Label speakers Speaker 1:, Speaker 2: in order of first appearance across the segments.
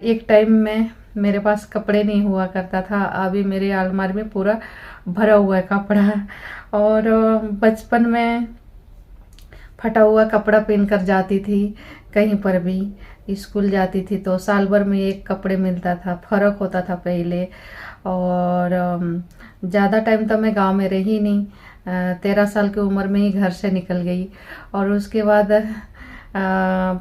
Speaker 1: एक टाइम में मेरे पास कपड़े नहीं हुआ करता था, अभी मेरे अलमारी में पूरा भरा हुआ है कपड़ा। और बचपन में फटा हुआ कपड़ा पहन कर जाती थी, कहीं पर भी स्कूल जाती थी तो साल भर में एक कपड़े मिलता था, फर्क होता था पहले। और ज़्यादा टाइम तो मैं गांव में रही नहीं, 13 साल की उम्र में ही घर से निकल गई। और उसके बाद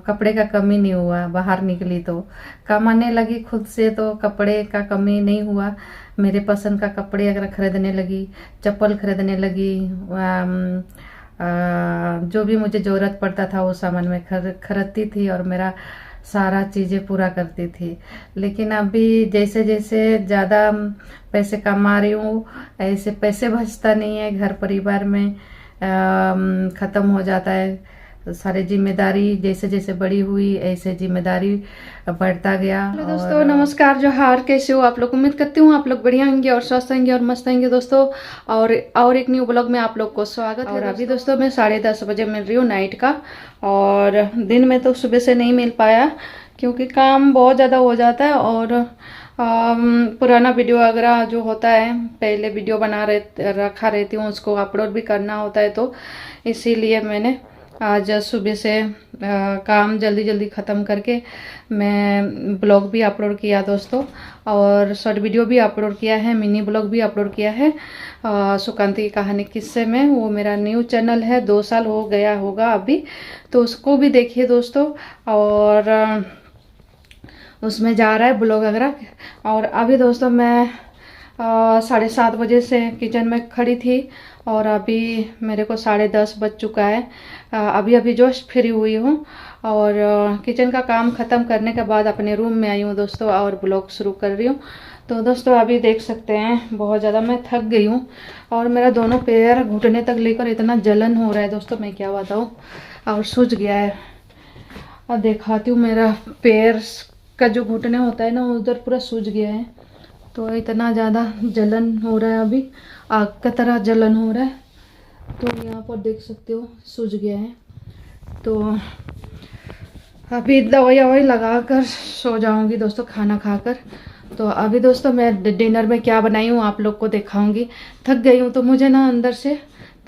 Speaker 1: कपड़े का कमी नहीं हुआ, बाहर निकली तो कमाने लगी खुद से, तो कपड़े का कमी नहीं हुआ। मेरे पसंद का कपड़े अगर खरीदने लगी, चप्पल खरीदने लगी, जो भी मुझे ज़रूरत पड़ता था वो सामान मैं खरीदती थी और मेरा सारा चीज़ें पूरा करती थी। लेकिन अभी जैसे जैसे ज़्यादा पैसे कमा रही हूँ, ऐसे पैसे बचता नहीं है, घर परिवार में ख़त्म हो जाता है। सारी जिम्मेदारी जैसे जैसे बड़ी हुई ऐसे जिम्मेदारी बढ़ता गया। हेलो दोस्तों, नमस्कार, जोहार, कैसे हो आप लोग? उम्मीद करती हूँ आप लोग बढ़िया होंगे और स्वस्थ होंगे और मस्त होंगे दोस्तों। और एक न्यू ब्लॉग में आप लोग को स्वागत है। और अभी दोस्तों मैं 10:30 बजे मिल रही हूँ नाइट का, और दिन में तो सुबह से नहीं मिल पाया क्योंकि काम बहुत ज़्यादा हो जाता है। और पुराना वीडियो वगैरह जो होता है, पहले वीडियो रखा रहती हूँ, उसको अपलोड भी करना होता है, तो इसीलिए मैंने आज सुबह से काम जल्दी जल्दी ख़त्म करके मैं ब्लॉग भी अपलोड किया दोस्तों, और शॉर्ट वीडियो भी अपलोड किया है, मिनी ब्लॉग भी अपलोड किया है सुकांती की कहानी किस्से में। वो मेरा न्यू चैनल है, 2 साल हो गया होगा अभी, तो उसको भी देखिए दोस्तों। और उसमें जा रहा है ब्लॉग वगैरह। और अभी दोस्तों मैं 7:30 बजे से किचन में खड़ी थी और अभी मेरे को 10:30 बज चुका है। अभी अभी जस्ट फ्री हुई हूँ और किचन का काम ख़त्म करने के बाद अपने रूम में आई हूँ दोस्तों और ब्लॉग शुरू कर रही हूँ। तो दोस्तों अभी देख सकते हैं बहुत ज़्यादा मैं थक गई हूँ और मेरा दोनों पैर घुटने तक लेकर इतना जलन हो रहा है दोस्तों, मैं क्या बताऊँ। और सूज गया है, और दिखाती हूँ मेरा पैर का जो घुटने होता है ना, उधर पूरा सूज गया है। तो इतना ज़्यादा जलन हो रहा है, अभी आग का तरह जलन हो रहा है। तो यहाँ पर देख सकते हो सूज गया है। तो अभी दवाई ववाई लगा कर सो जाऊंगी दोस्तों खाना खाकर। तो अभी दोस्तों मैं डिनर में क्या बनाई हूँ आप लोग को दिखाऊंगी। थक गई हूँ तो मुझे ना अंदर से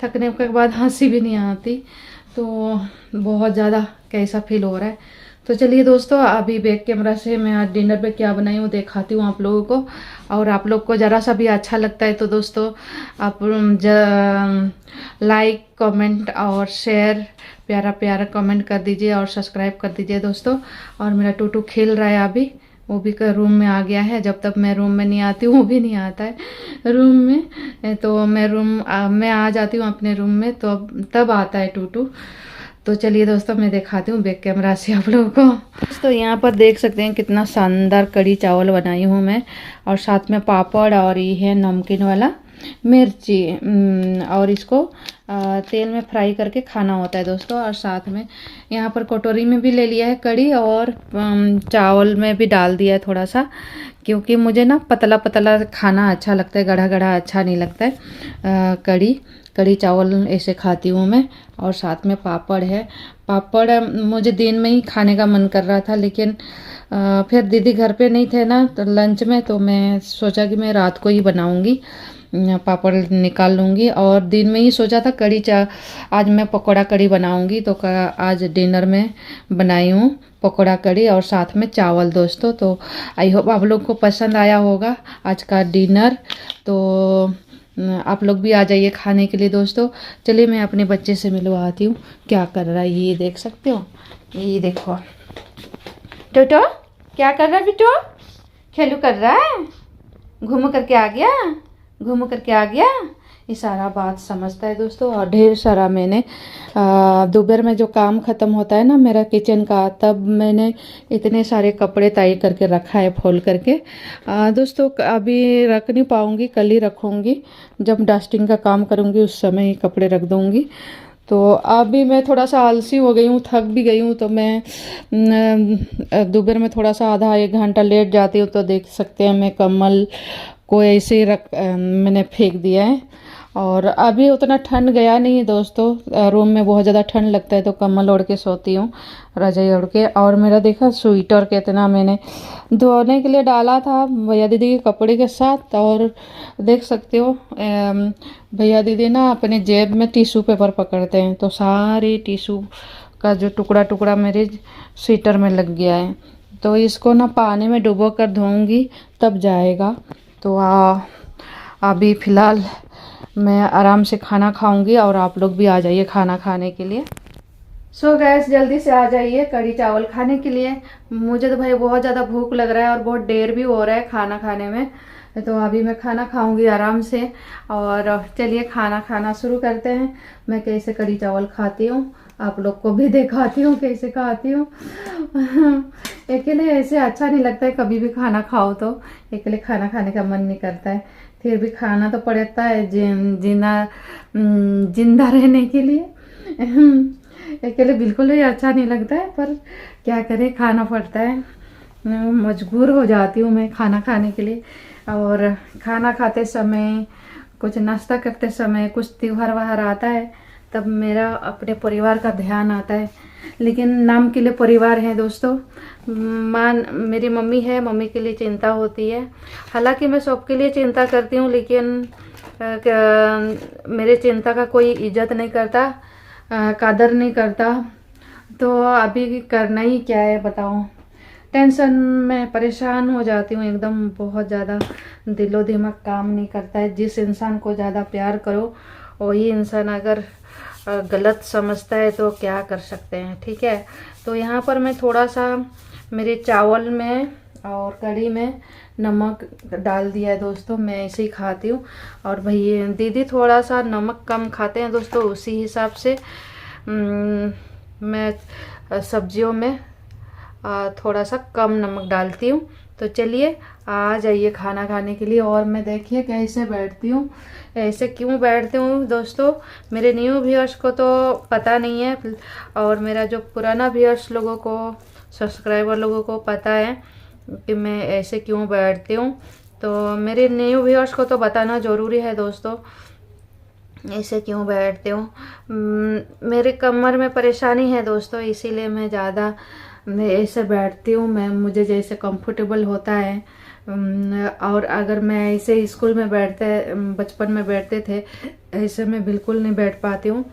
Speaker 1: थकने के बाद हंसी भी नहीं आती, तो बहुत ज़्यादा कैसा फील हो रहा है। तो चलिए दोस्तों अभी बैक कैमरा से मैं आज डिनर में क्या बनाई हूँ दिखाती हूँ आप लोगों को। और आप लोग को ज़रा सा भी अच्छा लगता है तो दोस्तों आप लाइक कमेंट और शेयर प्यारा प्यारा कमेंट कर दीजिए और सब्सक्राइब कर दीजिए दोस्तों। और मेरा टूटू खेल रहा है अभी, वो भी रूम में आ गया है। जब तक मैं रूम में नहीं आती हूँ वो भी नहीं आता है रूम में, तो मैं आ जाती हूँ अपने रूम में तो तब आता है टूटू। तो चलिए दोस्तों मैं दिखाती हूँ बैक कैमरा से आप लोगों को। दोस्तों यहाँ पर देख सकते हैं कितना शानदार कड़ी चावल बनाई हूँ मैं, और साथ में पापड़ और ये है नमकीन वाला मिर्ची, और इसको तेल में फ्राई करके खाना होता है दोस्तों। और साथ में यहाँ पर कटोरी में भी ले लिया है कड़ी, और चावल में भी डाल दिया है थोड़ा सा, क्योंकि मुझे ना पतला पतला खाना अच्छा लगता है, गढ़ा गढ़ा अच्छा नहीं लगता है। कड़ी चावल ऐसे खाती हूँ मैं। और साथ में पापड़ है। पापड़ मुझे दिन में ही खाने का मन कर रहा था, लेकिन फिर दीदी घर पे नहीं थे ना तो लंच में, तो मैं सोचा कि मैं रात को ही बनाऊंगी, पापड़ निकाल लूँगी। और दिन में ही सोचा था आज मैं पकौड़ा कड़ी बनाऊंगी, तो आज डिनर में बनाई हूँ पकौड़ा कड़ी और साथ में चावल दोस्तों। तो आई होप आप लोग को पसंद आया होगा आज का डिनर। तो आप लोग भी आ जाइए खाने के लिए दोस्तों। चलिए मैं अपने बच्चे से मिलवाती हूँ क्या कर रहा है, ये देख सकते हो, ये देखो टोटो क्या कर रहा है। बिटो खेलू कर रहा है, घूम करके आ गया, घूम करके आ गया। ये सारा बात समझता है दोस्तों। और ढेर सारा मैंने दोपहर में जो काम ख़त्म होता है ना मेरा किचन का, तब मैंने इतने सारे कपड़े तय करके रखा है फोल्ड करके दोस्तों। अभी रख नहीं पाऊँगी, कल ही रखूँगी, जब डस्टिंग का काम करूँगी उस समय ही कपड़े रख दूँगी। तो अभी मैं थोड़ा सा आलसी हो गई हूँ, थक भी गई हूँ, तो मैं दोपहर में थोड़ा सा आधा 1 घंटा लेट जाती हूँ। तो देख सकते हैं मैं कम्बल को ऐसे ही मैंने फेंक दिया है। और अभी उतना ठंड गया नहीं है दोस्तों, रूम में बहुत ज़्यादा ठंड लगता है तो कम्बल ओढ़ के सोती हूँ, रजाई ओढ़ के। और मेरा देखा स्वेटर कितना मैंने धोने के लिए डाला था भैया दीदी के कपड़े के साथ, और देख सकते हो भैया दीदी ना अपने जेब में टिश्यू पेपर पकड़ते हैं, तो सारे टिश्यू का जो टुकड़ा टुकड़ा मेरे स्वेटर में लग गया है। तो इसको ना पानी में डुबो कर धोऊंगी तब जाएगा। तो अभी फ़िलहाल मैं आराम से खाना खाऊंगी और आप लोग भी आ जाइए खाना खाने के लिए। सो गैस जल्दी से आ जाइए कढ़ी चावल खाने के लिए। मुझे तो भाई बहुत ज़्यादा भूख लग रहा है और बहुत देर भी हो रहा है खाना खाने में, तो अभी मैं खाना खाऊंगी आराम से। और चलिए खाना खाना शुरू करते हैं। मैं कैसे कढ़ी चावल खाती हूँ आप लोग को भी दिखाती हूँ कैसे खाती हूँ। अकेले ऐसे अच्छा नहीं लगता है, कभी भी खाना खाओ तो अकेले खाना खाने का मन नहीं करता है, फिर भी खाना तो पड़ता है जिंदा रहने के लिए। अकेले बिल्कुल भी अच्छा नहीं लगता है, पर क्या करें खाना पड़ता है, मजबूर हो जाती हूँ मैं खाना खाने के लिए। और खाना खाते समय, कुछ नाश्ता करते समय, कुछ त्योहार वार आता है तब मेरा अपने परिवार का ध्यान आता है, लेकिन नाम के लिए परिवार है दोस्तों। मेरी मम्मी है, मम्मी के लिए चिंता होती है। हालांकि मैं सबके लिए चिंता करती हूँ, लेकिन मेरे चिंता का कोई इज्जत नहीं करता, कदर नहीं करता, तो अभी करना ही क्या है बताओ। टेंशन में परेशान हो जाती हूँ एकदम, बहुत ज़्यादा दिलो दिमाग काम नहीं करता है। जिस इंसान को ज़्यादा प्यार करो वही इंसान अगर गलत समझता है तो क्या कर सकते हैं, ठीक है। तो यहाँ पर मैं थोड़ा सा मेरे चावल में और कढ़ी में नमक डाल दिया है दोस्तों, मैं ऐसे ही खाती हूँ। और भैया दीदी थोड़ा सा नमक कम खाते हैं दोस्तों, उसी हिसाब से मैं सब्जियों में थोड़ा सा कम नमक डालती हूँ। तो चलिए आ जाइए खाना खाने के लिए। और मैं देखिए कैसे बैठती हूँ, ऐसे क्यों बैठती हूँ दोस्तों, मेरे न्यू व्यूअर्स को तो पता नहीं है, और मेरा जो पुराना व्यूअर्स लोगों को, सब्सक्राइबर लोगों को पता है कि मैं ऐसे क्यों बैठती हूँ। तो मेरे न्यू व्यूअर्स को तो बताना ज़रूरी है दोस्तों, ऐसे क्यों बैठते हो। मेरे कमर में परेशानी है दोस्तों, इसीलिए मैं ऐसे बैठती हूँ, मुझे जैसे कंफर्टेबल होता है। और अगर मैं ऐसे स्कूल में बचपन में बैठते थे, ऐसे मैं बिल्कुल नहीं बैठ पाती हूँ।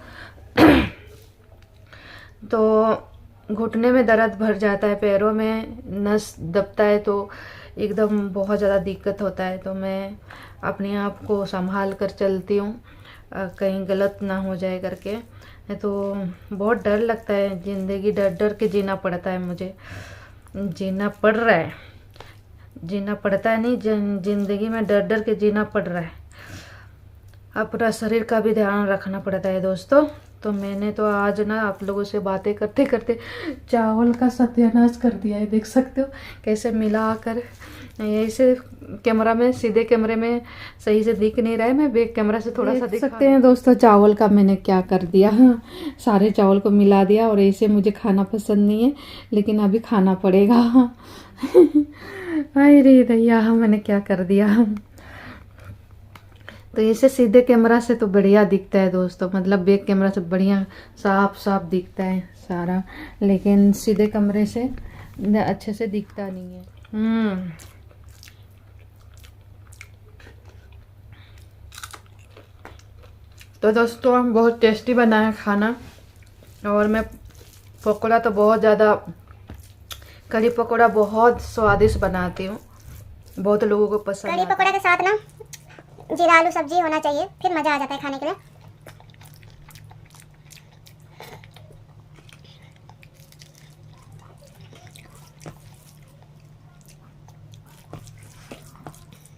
Speaker 1: तो घुटने में दर्द भर जाता है, पैरों में नस दबता है, तो एकदम बहुत ज़्यादा दिक्कत होता है। तो मैं अपने आप को संभाल कर चलती हूँ, कहीं गलत ना हो जाए करके। तो बहुत डर लगता है, ज़िंदगी डर डर के जीना पड़ता है, मुझे जीना पड़ रहा है, जीना पड़ता है नहीं, ज़िंदगी में डर डर के जीना पड़ रहा है। अपना शरीर का भी ध्यान रखना पड़ता है दोस्तों। तो मैंने तो आज ना आप लोगों से बातें करते करते चावल का सत्यानाश कर दिया है, देख सकते हो कैसे मिला कर। ऐसे कैमरा में, सीधे कैमरे में सही से दिख नहीं रहा है, मैं बैक कैमरा से थोड़ा सा देख सकते हैं दोस्तों। चावल का मैंने क्या कर दिया, सारे चावल को मिला दिया। और ऐसे मुझे खाना पसंद नहीं है, लेकिन अभी खाना पड़ेगा। हाय रे दैया, मैंने क्या कर दिया। तो ऐसे सीधे कैमरा से तो बढ़िया दिखता है दोस्तों, मतलब बैक कैमरा से बढ़िया साफ साफ दिखता है सारा, लेकिन सीधे कैमरे से अच्छे से दिखता नहीं है। तो दोस्तों बहुत टेस्टी बना है खाना। और मैं पकौड़ा तो बहुत ज़्यादा, कढ़ी पकौड़ा बहुत स्वादिष्ट बनाती हूँ, बहुत लोगों को पसंद।
Speaker 2: कढ़ी पकौड़ा के साथ ना जीरा आलू सब्जी होना चाहिए, फिर मज़ा आ जाता है खाने के लिए।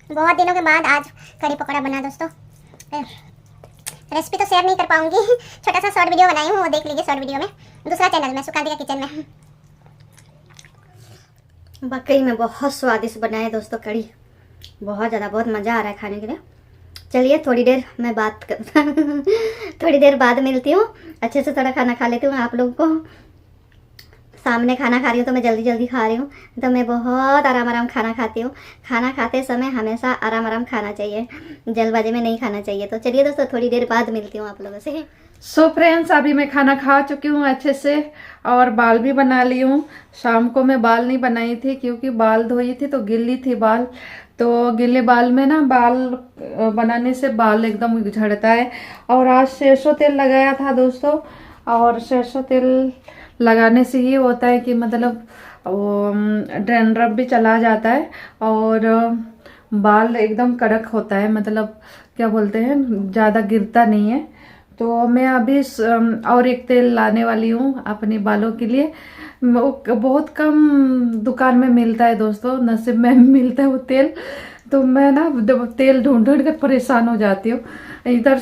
Speaker 2: बहुत दिनों के बाद आज कढ़ी पकौड़ा बना दोस्तों। रेसिपी तो शेयर नहीं कर पाऊंगी, छोटा सा शॉर्ट वीडियो बनाई हूँ, वो देख लीजिए शॉर्ट वीडियो में, दूसरा चैनल में सुकांतिका किचन में। वाकई में बहुत स्वादिष्ट बना है दोस्तों कढ़ी, बहुत ज़्यादा, बहुत मज़ा आ रहा है खाने के लिए। चलिए थोड़ी देर मैं बात कर थोड़ी देर बाद मिलती हूँ, अच्छे से थोड़ा खाना खा लेती हूँ, आप लोगों को सामने खाना खा रही हूँ तो मैं जल्दी जल्दी खा रही हूँ, तो मैं बहुत आराम आराम खाना खाती हूँ। खाना खाते समय हमेशा आराम आराम खाना चाहिए, जल्दबाजी में नहीं खाना चाहिए। तो चलिए दोस्तों, थोड़ी देर बाद मिलती हूँ आप लोगों से।
Speaker 1: सो फ्रेंड्स, अभी मैं खाना खा चुकी हूँ अच्छे से और बाल भी बना ली हूँ। शाम को मैं बाल नहीं बनाई थी क्योंकि बाल धोई थी तो गिल्ली थी बाल, तो गिले बाल में ना बाल बनाने से बाल एकदम झड़ता है। और आज सरसों तेल लगाया था दोस्तों, और सरसों तेल लगाने से ये होता है कि मतलब वो डैंड्रफ भी चला जाता है और बाल एकदम कड़क होता है, मतलब क्या बोलते हैं, ज़्यादा गिरता नहीं है। तो मैं अभी और एक तेल लाने वाली हूँ अपने बालों के लिए। वो बहुत कम दुकान में मिलता है दोस्तों, नसीब में मिलता है वो तेल। तो मैं ना तेल ढूंढ ढूंढ कर परेशान हो जाती हूँ। इधर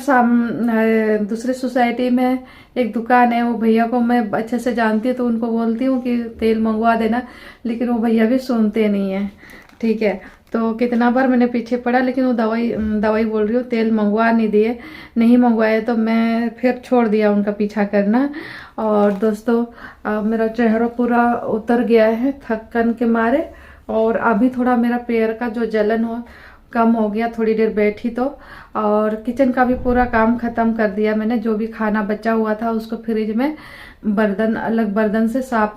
Speaker 1: दूसरी सोसाइटी में एक दुकान है, वो भैया को मैं अच्छे से जानती हूँ तो उनको बोलती हूँ कि तेल मंगवा देना, लेकिन वो भैया भी सुनते नहीं है। ठीक है, तो कितना बार मैंने पीछे पड़ा, लेकिन वो दवाई बोल रही हूँ, तेल मंगवा नहीं दिए, नहीं मंगवाए, तो मैं फिर छोड़ दिया उनका पीछा करना। और दोस्तों मेरा चेहरा पूरा उतर गया है थकन के मारे, और अभी थोड़ा मेरा पैर का जो जलन हो कम हो गया, थोड़ी देर बैठी तो। और किचन का भी पूरा काम खत्म कर दिया मैंने, जो भी खाना बचा हुआ था उसको फ्रिज में बर्तन अलग बर्तन से साफ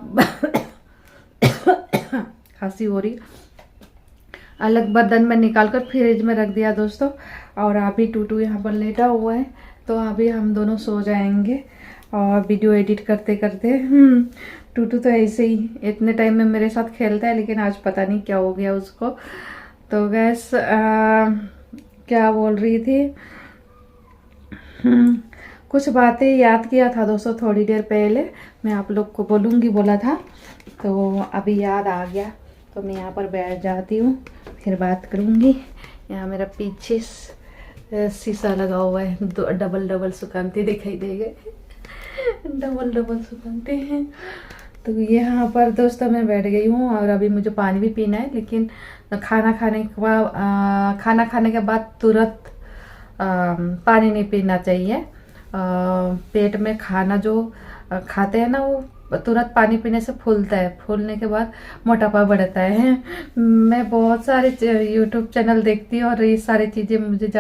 Speaker 1: खांसी हो रही, अलग बर्तन में निकाल कर फ्रिज में रख दिया दोस्तों। और अभी टूटू यहाँ पर लेटा हुआ है, तो अभी हम दोनों सो जाएंगे और वीडियो एडिट करते करते। टूटू तो ऐसे ही इतने टाइम में मेरे साथ खेलता है, लेकिन आज पता नहीं क्या हो गया उसको। तो गैस क्या बोल रही थी, कुछ बातें याद किया था दोस्तों थोड़ी देर पहले, मैं आप लोग को बोलूँगी बोला था, तो अभी याद आ गया। तो मैं यहाँ पर बैठ जाती हूँ, फिर बात करूँगी। यहाँ मेरा पीछे शीशा लगा हुआ है, डबल डबल सुकानते दिखाई देंगे, डबल डबल सुकानते हैं। तो यहाँ पर दोस्तों मैं बैठ गई हूँ और अभी मुझे पानी भी पीना है, लेकिन खाना खाने के बाद तुरंत पानी नहीं पीना चाहिए। पेट में खाना जो खाते हैं ना, वो तुरंत पानी पीने से फूलता है, फूलने के बाद मोटापा बढ़ता है। मैं बहुत सारे यूट्यूब चैनल देखती हूँ और ये सारी चीज़ें मुझे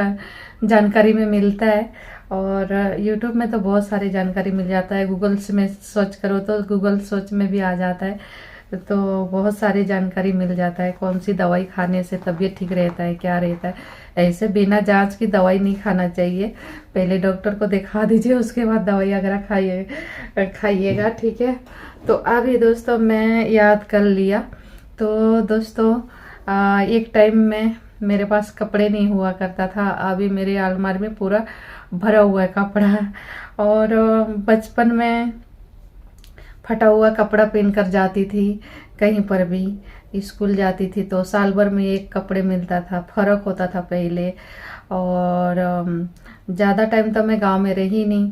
Speaker 1: जानकारी में मिलता है। और यूट्यूब में तो बहुत सारी जानकारी मिल जाता है, गूगल से में सर्च करो तो गूगल सर्च में भी आ जाता है, तो बहुत सारी जानकारी मिल जाता है कौन सी दवाई खाने से तबीयत ठीक रहता है, क्या रहता है। ऐसे बिना जांच की दवाई नहीं खाना चाहिए, पहले डॉक्टर को दिखा दीजिए, उसके बाद दवाई वगैरह खाइएगा, ठीक है। तो अभी दोस्तों मैं याद कर लिया। तो दोस्तों एक टाइम में मेरे पास कपड़े नहीं हुआ करता था, अभी मेरे अलमारी में पूरा भरा हुआ है कपड़ा। और बचपन में फटा हुआ कपड़ा पहन कर जाती थी, कहीं पर भी स्कूल जाती थी तो साल भर में एक कपड़े मिलता था, फर्क होता था पहले। और ज़्यादा टाइम तो मैं गांव में रही नहीं,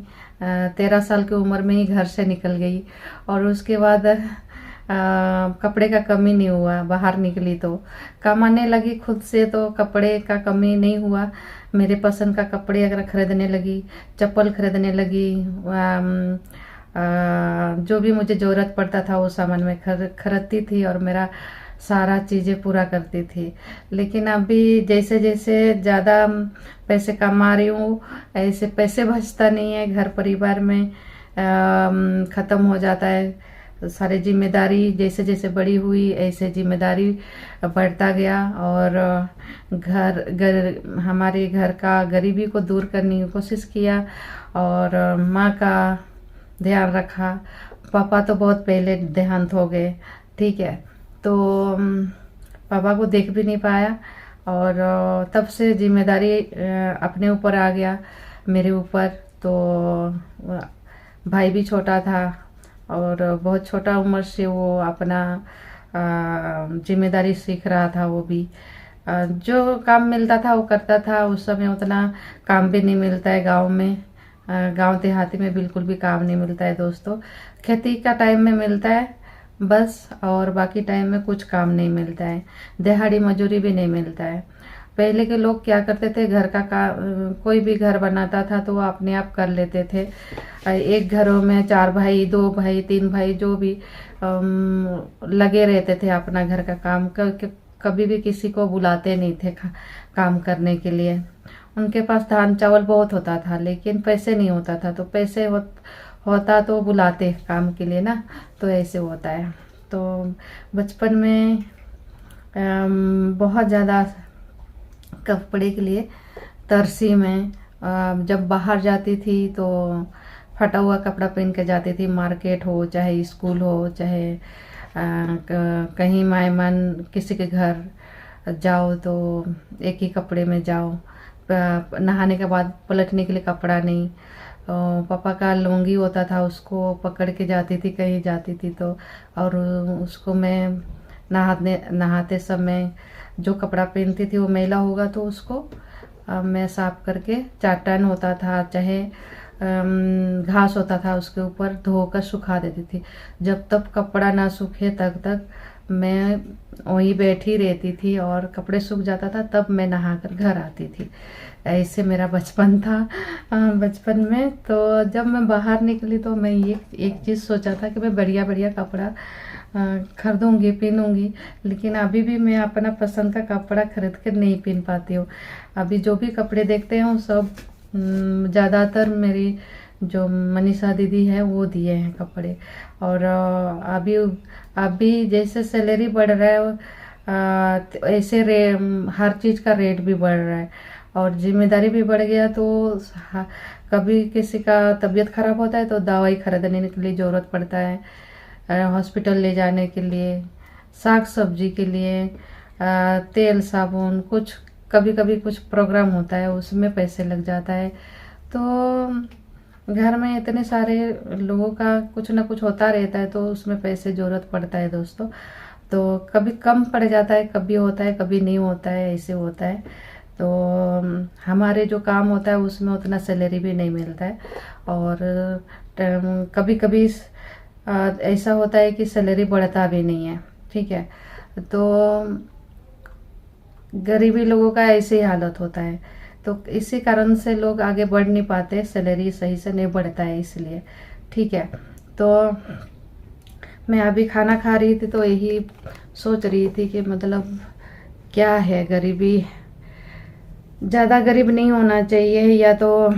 Speaker 1: 13 साल की उम्र में ही घर से निकल गई, और उसके बाद कपड़े का कमी नहीं हुआ, बाहर निकली तो कमाने लगी खुद से, तो कपड़े का कमी नहीं हुआ। मेरे पसंद का कपड़े अगर खरीदने लगी, चप्पल खरीदने लगी, जो भी मुझे ज़रूरत पड़ता था वो सामान मैं खरीदती थी और मेरा सारा चीज़ें पूरा करती थी। लेकिन अभी जैसे जैसे ज़्यादा पैसे कमा रही हूँ, ऐसे पैसे बचता नहीं है, घर परिवार में ख़त्म हो जाता है। सारी जिम्मेदारी जैसे जैसे बड़ी हुई ऐसे जिम्मेदारी बढ़ता गया, और हमारे घर का गरीबी को दूर करने की कोशिश किया, और माँ का ध्यान रखा। पापा तो बहुत पहले देहांत हो गए, ठीक है, तो पापा को देख भी नहीं पाया, और तब से जिम्मेदारी अपने ऊपर आ गया, मेरे ऊपर। तो भाई भी छोटा था और बहुत छोटा उम्र से वो अपना जिम्मेदारी सीख रहा था, वो भी जो काम मिलता था वो करता था। उस समय उतना काम भी नहीं मिलता है गांव में, गांव देहाती में बिल्कुल भी काम नहीं मिलता है दोस्तों। खेती का टाइम में मिलता है बस, और बाकी टाइम में कुछ काम नहीं मिलता है, दिहाड़ी मजूरी भी नहीं मिलता है। पहले के लोग क्या करते थे, घर का कोई भी घर बनाता था तो वो अपने आप कर लेते थे। एक घरों में 4 भाई, 2 भाई, 3 भाई जो भी लगे रहते थे अपना घर का काम कभी भी किसी को बुलाते नहीं थे काम करने के लिए। उनके पास धान चावल बहुत होता था लेकिन पैसे नहीं होता था, तो पैसे होता तो बुलाते काम के लिए ना, तो ऐसे होता है। तो बचपन में बहुत ज़्यादा कपड़े के लिए तरसी में जब बाहर जाती थी तो फटा हुआ कपड़ा पहन के जाती थी, मार्केट हो चाहे स्कूल हो चाहे कहीं मेहमान किसी के घर जाओ तो एक ही कपड़े में जाओ, नहाने के बाद पलटने के लिए कपड़ा नहीं। पापा का लुंगी होता था, उसको पकड़ के जाती थी कहीं जाती थी तो, और उसको मैं नहाते समय जो कपड़ा पहनती थी वो मैला होगा तो उसको मैं साफ करके चाटन होता था चाहे घास होता था उसके ऊपर धोकर सुखा देती थी। जब तक कपड़ा ना सूखे तब तक मैं वहीं बैठी रहती थी और कपड़े सूख जाता था तब मैं नहाकर घर आती थी। ऐसे मेरा बचपन था। बचपन में तो जब मैं बाहर निकली तो मैं ये एक चीज़ सोचा था कि मैं बढ़िया बढ़िया कपड़ा खरीदूँगी पहनूँगी, लेकिन अभी भी मैं अपना पसंद का कपड़ा खरीद कर नहीं पहन पाती हूँ। अभी जो भी कपड़े देखते हैं वो सब ज़्यादातर मेरी जो मनीषा दीदी है वो दिए हैं कपड़े। और अभी जैसे सैलरी बढ़ रहा है ऐसे हर चीज़ का रेट भी बढ़ रहा है और जिम्मेदारी भी बढ़ गया, तो कभी किसी का तबीयत खराब होता है तो दवाई खरीदने के लिए ज़रूरत पड़ता है, हॉस्पिटल ले जाने के लिए, साग सब्जी के लिए, तेल साबुन, कुछ कभी कभी कुछ प्रोग्राम होता है उसमें पैसे लग जाता है। तो घर में इतने सारे लोगों का कुछ ना कुछ होता रहता है तो उसमें पैसे ज़रूरत पड़ता है दोस्तों। तो कभी कम पड़ जाता है, कभी होता है कभी नहीं होता है, ऐसे होता है। तो हमारे जो काम होता है उसमें उतना सैलरी भी नहीं मिलता है और कभी कभी ऐसा होता है कि सैलरी बढ़ता भी नहीं है, ठीक है। तो गरीबी लोगों का ऐसे ही हालत होता है, तो इसी कारण से लोग आगे बढ़ नहीं पाते, सैलरी सही से नहीं बढ़ता है इसलिए, ठीक है। तो मैं अभी खाना खा रही थी तो यही सोच रही थी कि मतलब क्या है गरीबी, ज़्यादा गरीब नहीं होना चाहिए या तो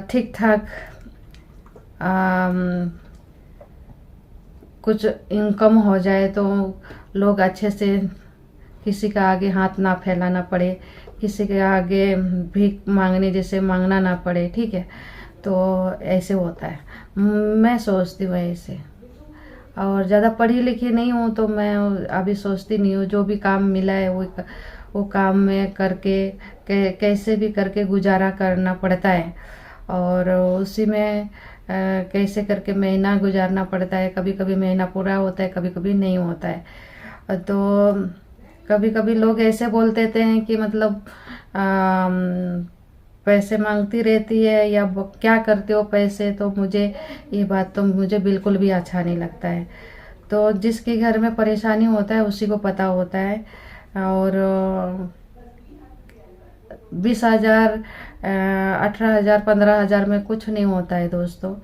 Speaker 1: ठीक ठाक कुछ इनकम हो जाए तो लोग अच्छे से किसी का आगे हाथ ना फैलाना पड़े, किसी के आगे भीख मांगने जैसे मांगना ना पड़े, ठीक है। तो ऐसे होता है, मैं सोचती हूँ ऐसे। और ज़्यादा पढ़ी लिखी नहीं हूँ तो मैं अभी सोचती नहीं हूँ, जो भी काम मिला है वो काम में करके कैसे भी करके गुजारा करना पड़ता है और उसी में कैसे करके महीना गुजारना पड़ता है। कभी कभी महीना पूरा होता है, कभी कभी नहीं होता है। तो कभी कभी लोग ऐसे बोल देते हैं कि मतलब पैसे मांगती रहती है या क्या करते हो पैसे, तो मुझे ये बात तो मुझे बिल्कुल भी अच्छा नहीं लगता है। तो जिसके घर में परेशानी होता है उसी को पता होता है। और 20,000 18,000 15,000 में कुछ नहीं होता है दोस्तों,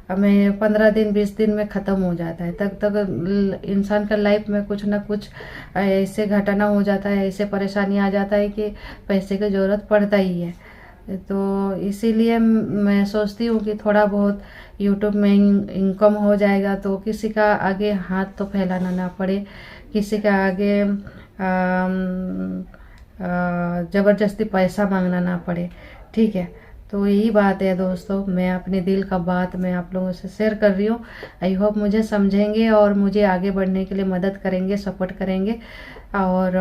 Speaker 1: हमें 15 दिन 20 दिन में ख़त्म हो जाता है। तब तक इंसान का लाइफ में कुछ ना कुछ ऐसे घटना हो जाता है, ऐसे परेशानी आ जाता है कि पैसे की ज़रूरत पड़ता ही है। तो इसीलिए मैं सोचती हूँ कि थोड़ा बहुत यूट्यूब में इनकम हो जाएगा तो किसी का आगे हाथ तो फैलाना ना पड़े, किसी का आगे ज़बरदस्ती पैसा मांगना ना पड़े, ठीक है। तो यही बात है दोस्तों, मैं अपने दिल का बात मैं आप लोगों से शेयर कर रही हूँ। आई होप मुझे समझेंगे और मुझे आगे बढ़ने के लिए मदद करेंगे, सपोर्ट करेंगे। और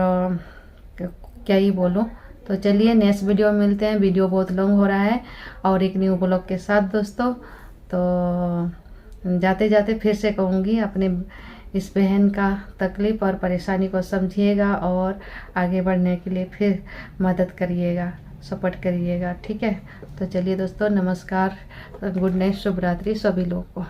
Speaker 1: क्या ही बोलूँ। तो चलिए नेक्स्ट वीडियो में मिलते हैं, वीडियो बहुत लॉन्ग हो रहा है और एक न्यू ब्लॉग के साथ दोस्तों। तो जाते जाते फिर से कहूँगी, अपने इस बहन का तकलीफ़ और परेशानी को समझिएगा और आगे बढ़ने के लिए फिर मदद करिएगा, सपोर्ट करिएगा, ठीक है। तो चलिए दोस्तों, नमस्कार, गुड नाइट, शुभ रात्रि सभी लोगों को।